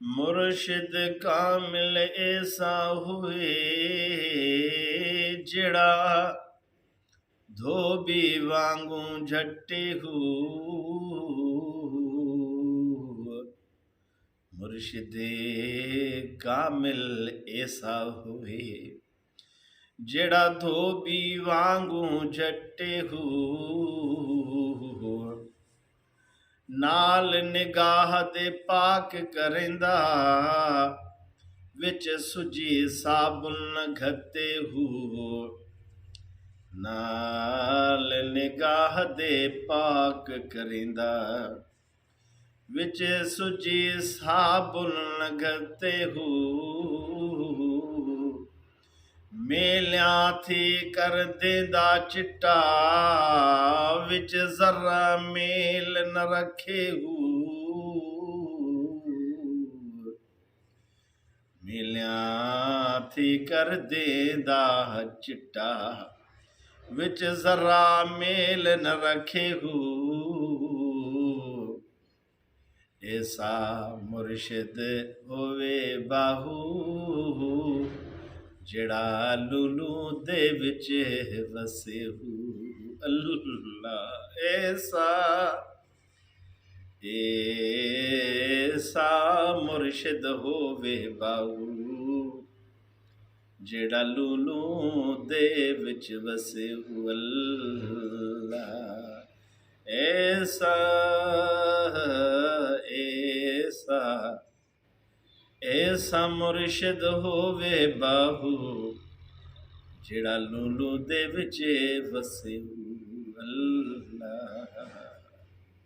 मुर्शिद कामिल ऐसा हुए जिड़ा धोबी वांगू झट्टे हू। मुर्शिद कामिल ऐसा हुए जिड़ा धोबी वांगू झट्टे हू। नाल निगाह दे पाक करेंदा विच सुजी साबुन घते हू। नाल निगाह दे पाक करेंदा विच सुजी साबुन घते हू। मेलियां थी कर देंदा चिट्टा विच जरा मेल न रखे हू। मेलियां थी कर देंदा चिट्टा विच जरा मेल न रखे हू। ऐसा मुर्शिद होवे बाहू जिड़ा लुलू दे विच वसे हू। अल्लाह ऐसा मुर्शिद होवे बाहू जिड़ा लुलू दे विच वसे हू। अल्लाह ऐसा ऐसा ऐसा मुर्शिद होवे बाहू जिड़ा लुलू दे विच वसे हू। अल्लाह